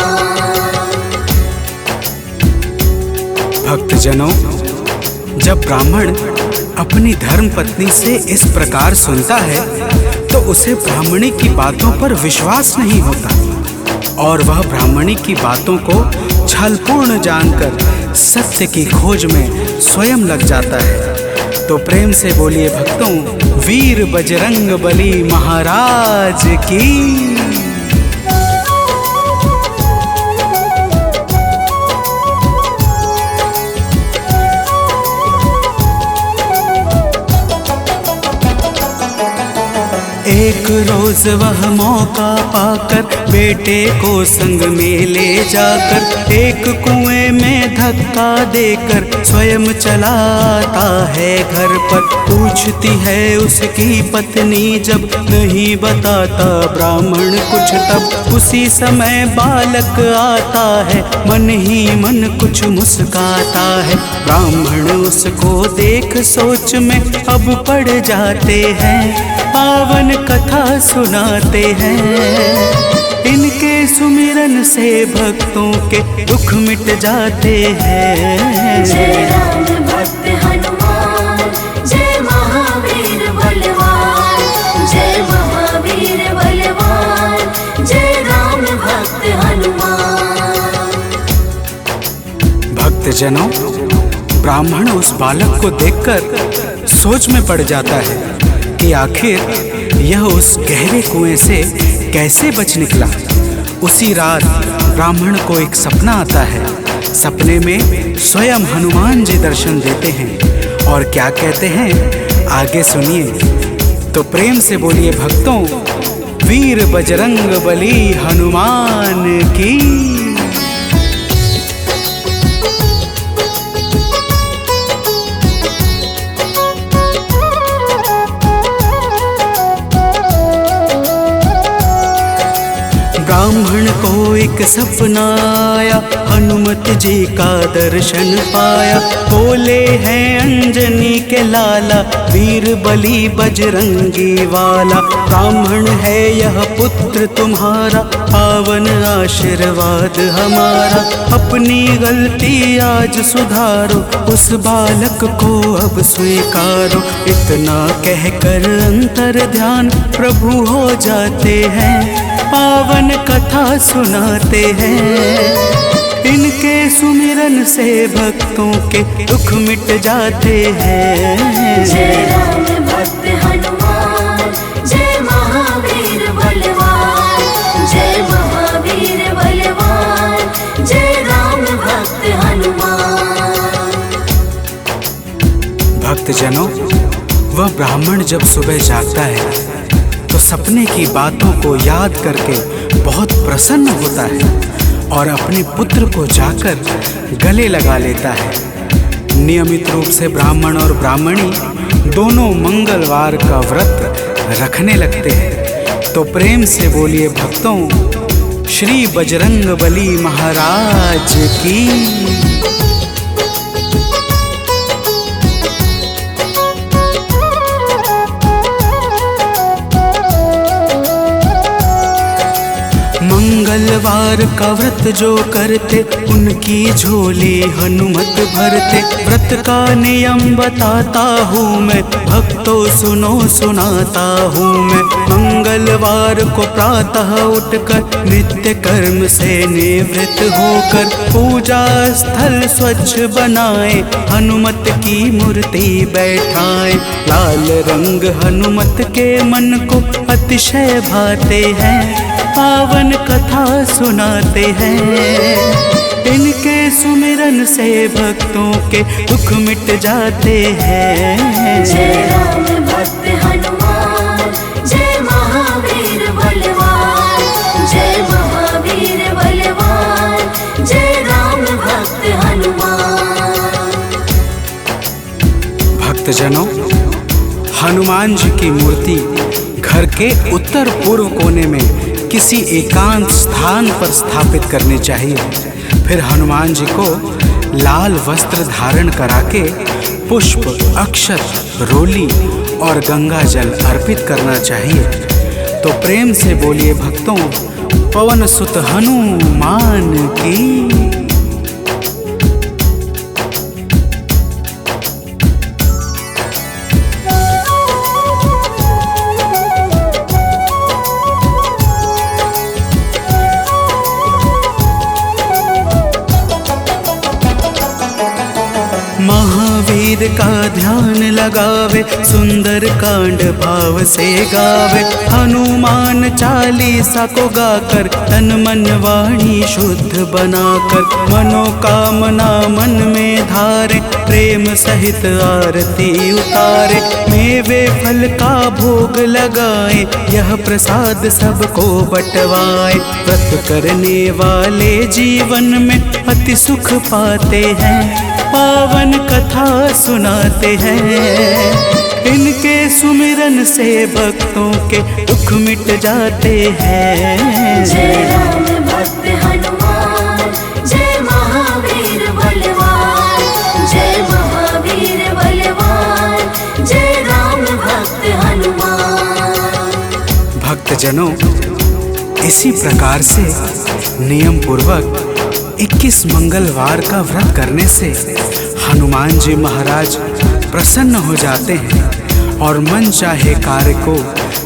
Speaker 6: भक्तजनों, जब ब्राह्मण अपनी धर्म पत्नी से इस प्रकार सुनता है तो उसे ब्राह्मणी की बातों पर विश्वास नहीं होता और वह ब्राह्मणी की बातों को छलपूर्ण जानकर सत्य की खोज में स्वयं लग जाता है। तो प्रेम से बोलिए भक्तों, वीर बजरंग बली महाराज की। एक रोज वह मौका पाकर बेटे को संग में ले जाकर एक कुएं में धक्का देकर स्वयं चलाता है घर पर। पूछती है उसकी पत्नी जब नहीं बताता ब्राह्मण कुछ, तब उसी समय बालक आता है मन ही मन कुछ मुस्काता है। ब्राह्मण उसको देख सोच में अब पड़ जाते हैं, पावन कथा सुनाते हैं। इनके सुमिरन से भक्तों के दुख मिट जाते हैं।
Speaker 4: जय राम भक्त हनुमान, जय महावीर बलवान, जय महावीर बलवान, जय राम भक्त हनुमान।
Speaker 6: भक्तजनों, ब्राह्मण उस बालक को देखकर सोच में पड़ जाता है कि आखिर यह उस गहरे कुएं से कैसे बच निकला। उसी रात ब्राह्मण को एक सपना आता है। सपने में स्वयं हनुमान जी दर्शन देते हैं और क्या कहते हैं आगे सुनिए। तो प्रेम से बोलिए भक्तों, वीर बजरंग बली हनुमान की। ब्राह्मण को एक सपना आया, हनुमत जी का दर्शन पाया। बोले हैं अंजनी के लाला, वीर बली बजरंगी वाला। ब्राह्मण है यह पुत्र तुम्हारा, पावन आशीर्वाद हमारा। अपनी गलती आज सुधारो, उस बालक को अब स्वीकारो। इतना कहकर अंतर ध्यान प्रभु हो जाते हैं, पावन कथा सुनाते हैं। इनके सुमिरन से भक्तों के दुख मिट जाते हैं।
Speaker 4: जय राम भक्त हनुमान, जय महावीर बलवान, जय महावीर बलवान, जय राम भक्त हनुमान।
Speaker 6: भक्तजनों, वह ब्राह्मण जब सुबह जागता है तो सपने की बातों को याद करके बहुत प्रसन्न होता है और अपने पुत्र को जाकर गले लगा लेता है। नियमित रूप से ब्राह्मण और ब्राह्मणी दोनों मंगलवार का व्रत रखने लगते हैं। तो प्रेम से बोलिए भक्तों, श्री बजरंग बली महाराज की। मंगलवार का व्रत जो करते उनकी झोली हनुमत भरते। व्रत का नियम बताता हूँ मैं, भक्तों सुनो सुनाता हूँ मैं। मंगलवार को प्रातः उठकर नित्य कर्म से निवृत्त होकर पूजा स्थल स्वच्छ बनाए, हनुमत की मूर्ति बैठाए। लाल रंग हनुमत के मन को अतिशय भाते हैं, पावन कथा सुनाते हैं। इनके सुमिरन से भक्तों के दुख मिट जाते हैं।
Speaker 4: जय राम भक्त हनुमान, जय महावीर बलवान, जय महावीर बलवान, जय राम भक्त हनुमान।
Speaker 6: भक्तजनों, हनुमान जी की मूर्ति घर के उत्तर पूर्व कोने में किसी एकांत स्थान पर स्थापित करनी चाहिए। फिर हनुमान जी को लाल वस्त्र धारण करा के पुष्प, अक्षत, रोली और गंगा जल अर्पित करना चाहिए। तो प्रेम से बोलिए भक्तों, पवन सुत हनुमान की। का ध्यान लगावे, सुंदर कांड भाव से गावे। हनुमान चालीसा को गाकर तन मन वाणी शुद्ध बनाकर, मनोकामना मन में धारे, प्रेम सहित आरती उतारे। मेवे फल का भोग लगाए, यह प्रसाद सबको बंटवाए। व्रत करने वाले जीवन में अति सुख पाते हैं, पावन कथा सुनाते हैं। इनके सुमिरन से भक्तों के दुख मिट जाते हैं।
Speaker 4: जय राम भक्त हनुमान, जय महावीर बलवान, जय महावीर बलवान, जय राम भक्त हनुमान।
Speaker 6: भक्तजनों, इसी प्रकार से नियम पूर्वक 21 मंगलवार का व्रत करने से हनुमान जी महाराज प्रसन्न हो जाते हैं और मन चाहे कार्य को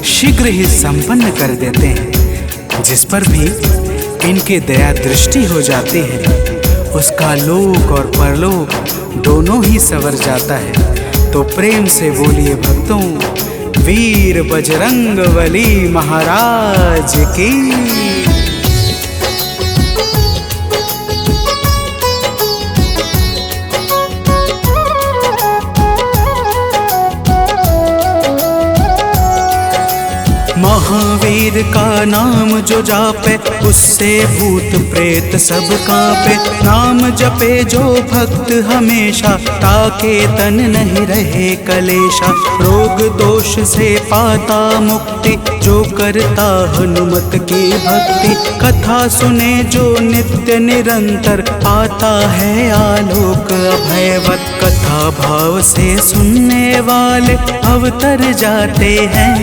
Speaker 6: शीघ्र ही संपन्न कर देते हैं। जिस पर भी इनके दया दृष्टि हो जाती है, उसका लोक और परलोक दोनों ही संवर जाता है। तो प्रेम से बोलिए भक्तों, वीर बजरंगबली महाराज की। महावीर का नाम जो जापे, उससे भूत प्रेत सब कांपे। नाम जपे जो भक्त हमेशा, ताके तन नहीं रहे कलेशा। रोग दोष से पाता मुक्ति, जो करता हनुमत की भक्ति। कथा सुने जो नित्य निरंतर, आता है आलोक अभयवत। कथा भाव से सुनने वाले अवतर जाते हैं,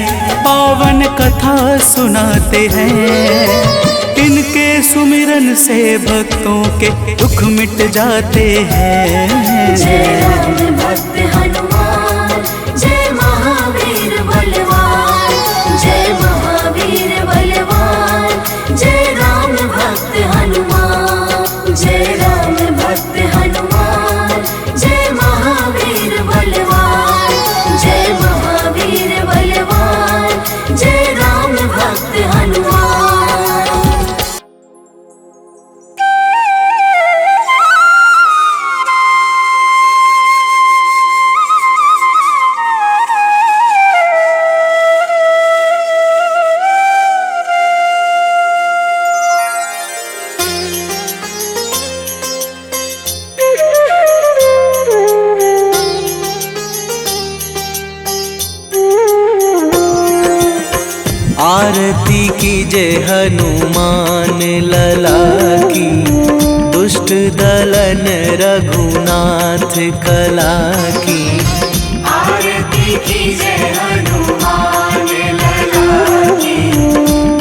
Speaker 6: पावन कथा सुनाते हैं। इनके सुमिरन से भक्तों के दुख मिट जाते हैं।
Speaker 4: जय राम भक्त हनुमान, जय महावीर बलवान, जय महावीर बलवान, जय राम भक्त हनुमान। जय राम भक्त हनुमान, जय महावीर बलवान, जय महावीर बलवान, जय राम भक्त हनुमान।
Speaker 5: आरती कीजे हनुमान लला की, दुष्ट दलन रघुनाथ कला की।
Speaker 2: आरती कीजे हनुमान लला की,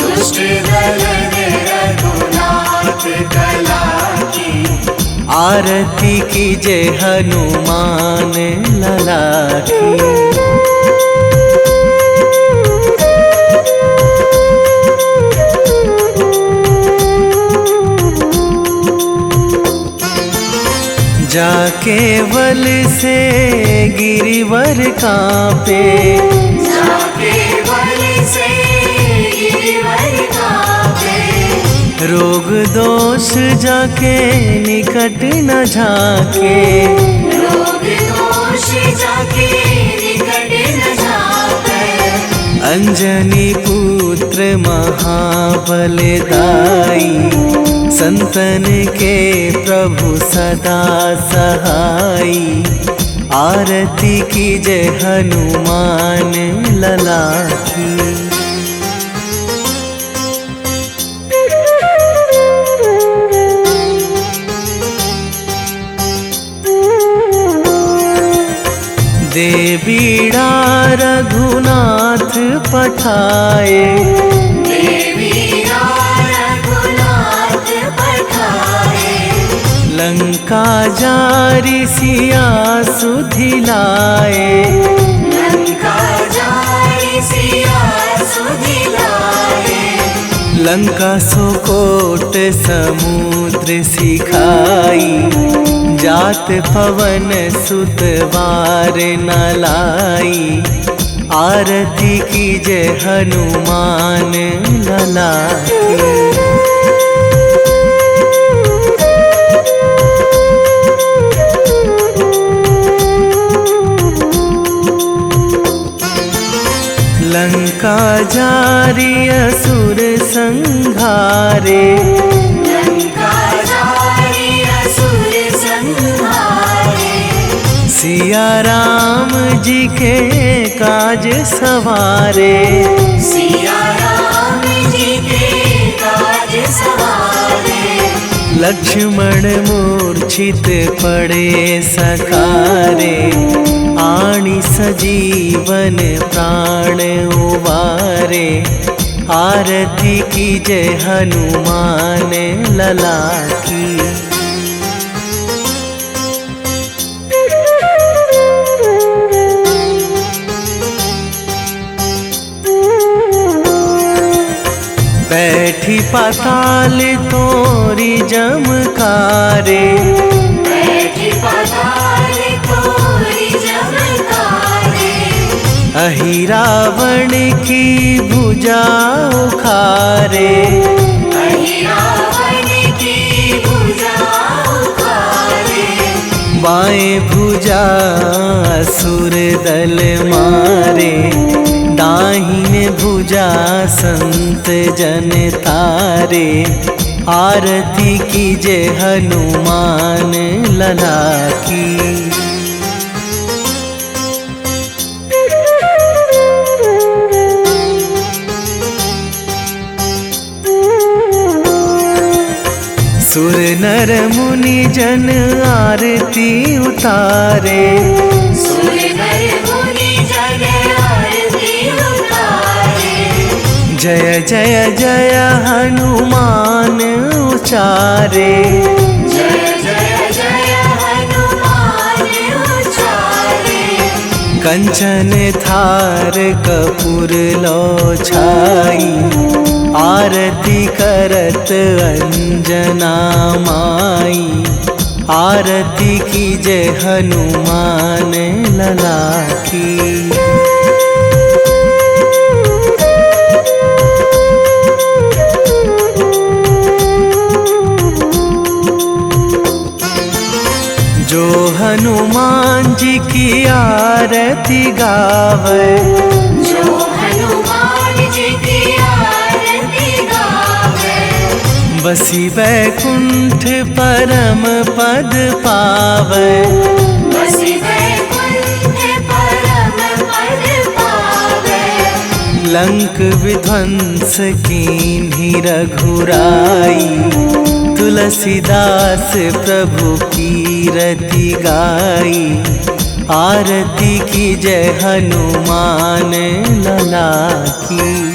Speaker 2: दुष्ट दलन रघुनाथ कला की।
Speaker 5: आरती कीजे हनुमान लला की। जाके बल से गिरिवर कांपे,
Speaker 2: जाके बल से गिरिवर कांपे।
Speaker 5: रोग दोष जाके निकट न झाके,
Speaker 2: रोग दोष जाके निकट न झाके।
Speaker 5: अंजनी पुत्र महाबलदाई, संतन के प्रभु सदा सहाई। आरती कीजे हनुमान लला की। देवीड़ा रघुनाथ पठाए,
Speaker 2: देवीड़ा रघुनाथ पठाए।
Speaker 5: लंका जारी सिया सुधिलाए,
Speaker 2: लंका जारी सिया सुधिलाए।
Speaker 5: लंका सोकोट समुद्र सिखाई, जात पवन सुत वार न लाई। आरती कीजे हनुमान लला की। लंका जारी असुर संहारे,
Speaker 2: लंका जारी असुर संहारे।
Speaker 5: सिया राम जी के काज सवारे,
Speaker 2: सिया राम जी के काज सवारे।
Speaker 5: लक्ष्मण मूर्छित पड़े सकारे, आणी सजीवन प्राण उबारे। आरती कीजे हनुमान लला की। बैठी पाताल तोरी जमकारे,
Speaker 2: बैठी पाताल तोरी जमकारे।
Speaker 5: अहि रावण की भुजा उखारे,
Speaker 2: अहि रावण की भुजा उखारे।
Speaker 5: बाएं भुजा असुर दल मारे, दाहिने भुजा संत जन तारे। आरती कीजे हनुमान लला की। सुर नर मुनि जन आरती उतारे,
Speaker 2: सुर नर मुनि जन आरती उतारे।
Speaker 5: जय जय जय हनुमान उचारे,
Speaker 2: जय जय जय हनुमान उचारे।
Speaker 5: कंचन थार कपूर लो छाई, आरती करत अंजना माई। आरती कीजे हनुमान लला की। जो हनुमान जी की आरती गावे,
Speaker 2: जो हनुमान जी की आरती गावे।
Speaker 5: बसी वैकुंठ परम पद पावे,
Speaker 2: बसी वैकुंठ परम पद पावे।
Speaker 5: लंक विध्वंस कीन्ही रघुराई, तुलसीदास प्रभु कीरति गाई। आरती कीजे हनुमान लला की।